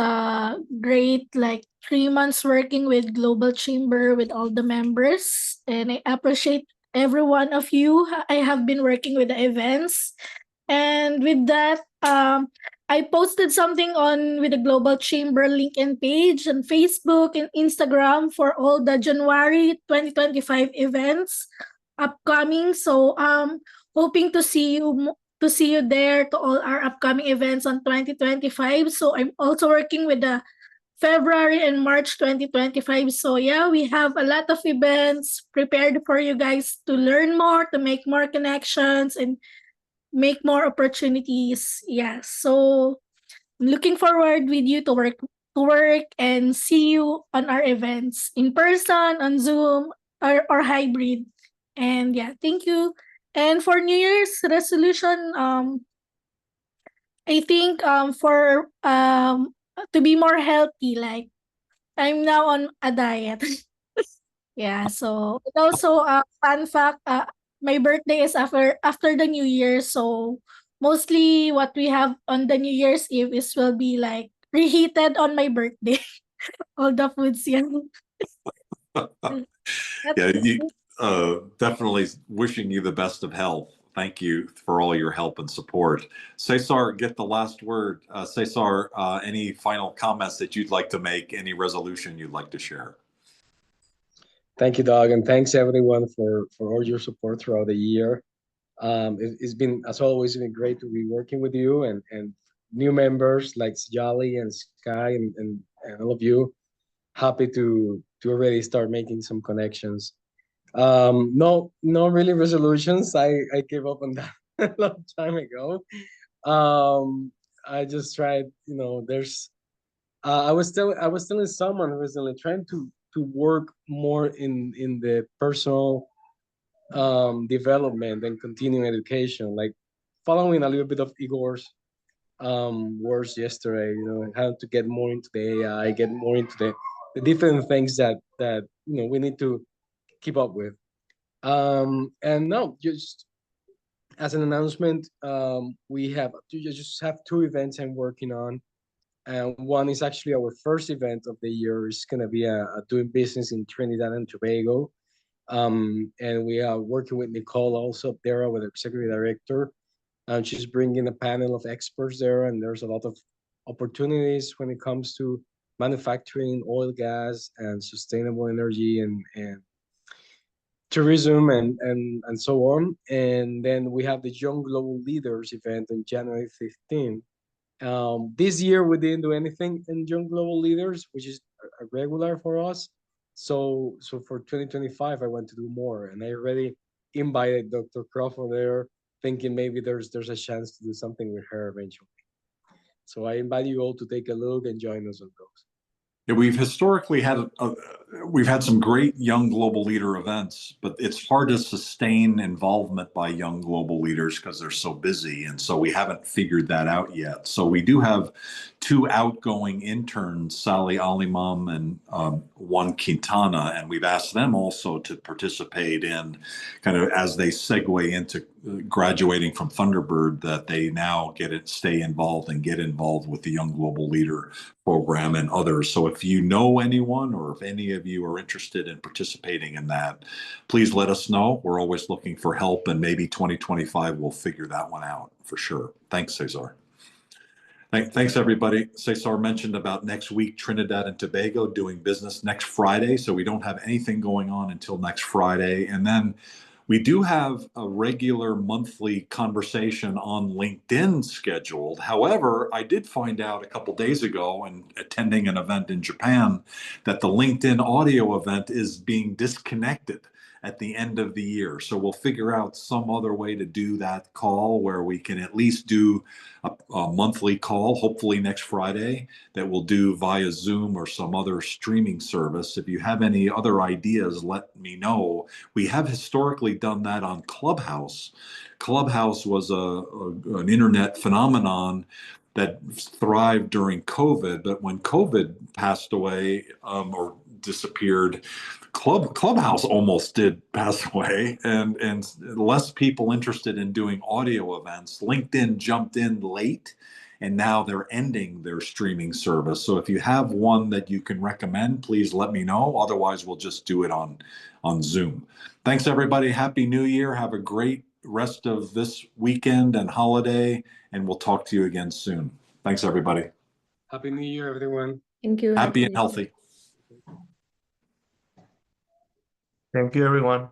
great, like 3 months working with Global Chamber with all the members, and I appreciate every one of you. I have been working with the events, and with that, I posted something on with the Global Chamber LinkedIn page and Facebook and Instagram for all the January 2025 events upcoming. So hoping to see you there to all our upcoming events on 2025. So I'm also working with the February and March 2025. So yeah, we have a lot of events prepared for you guys to learn more, to make more connections and make more opportunities. Yeah. So I'm looking forward with you to work and see you on our events in person, on Zoom, or hybrid. And yeah, thank you. And for New Year's resolution, I think for to be more healthy, like I'm now on a diet. Yeah, so and also fun fact, my birthday is after the New Year, so mostly what we have on the New Year's Eve is will be like reheated on my birthday. All the foods, yeah. Yeah, definitely wishing you the best of health. Thank you for all your help and support. Cesar, get the last word. Cesar, any final comments that you'd like to make? Any resolution you'd like to share? Thank you, Doug, and thanks everyone for all your support throughout the year. It's been, as always, been great to be working with you and new members like Jolly and Sky and all of you. Happy to already start making some connections. No really resolutions. I gave up on that a long time ago. I just tried, there's I was telling someone recently trying to work more in the personal development and continuing education, like following a little bit of Igor's words yesterday, how to get more into the AI, get more into the different things that we need to keep up with. And no, just as an announcement, we just have two events I'm working on. And one is actually our first event of the year. It's going to be a doing business in Trinidad and Tobago. And we are working with Nicole also up there, our executive director. She's bringing a panel of experts there, and there's a lot of opportunities when it comes to manufacturing, oil, gas, and sustainable energy and tourism and so on. And then we have the Young Global Leaders event on January 15th. This year we didn't do anything in Young Global Leaders, which is a regular for us. So for 2025, I want to do more, and I already invited Dr. Crawford there, thinking maybe there's a chance to do something with her eventually. So I invite you all to take a look and join us on those. Yeah, we've historically had we've had some great young global leader events, but it's hard to sustain involvement by young global leaders because they're so busy, and so we haven't figured that out yet. So we do have two outgoing interns, Sally Alimam and Juan Quintana, and we've asked them also to participate in kind of as they segue into graduating from Thunderbird, that they now stay involved and get involved with the Young Global Leader program and others. So if you know anyone or if any of you are interested in participating in that, please let us know. We're always looking for help, and maybe 2025 we'll figure that one out for sure. Thanks, Cesar. Thanks, everybody. Cesar mentioned about next week, Trinidad and Tobago doing business next Friday. So we don't have anything going on until next Friday. And then we do have a regular monthly conversation on LinkedIn scheduled. However, I did find out a couple days ago and attending an event in Japan that the LinkedIn audio event is being disconnected at the end of the year. So we'll figure out some other way to do that call where we can at least do a monthly call, hopefully next Friday, that we'll do via Zoom or some other streaming service. If you have any other ideas, let me know. We have historically done that on Clubhouse. Clubhouse was an internet phenomenon that thrived during COVID, but when COVID passed away or disappeared, Clubhouse almost did pass away, and less people interested in doing audio events. LinkedIn jumped in late, and now they're ending their streaming service. So if you have one that you can recommend, please let me know. Otherwise, we'll just do it on Zoom. Thanks, everybody. Happy New Year. Have a great rest of this weekend and holiday, and we'll talk to you again soon. Thanks, everybody. Happy New Year, everyone. Thank you. Happy and healthy. Thank you, everyone.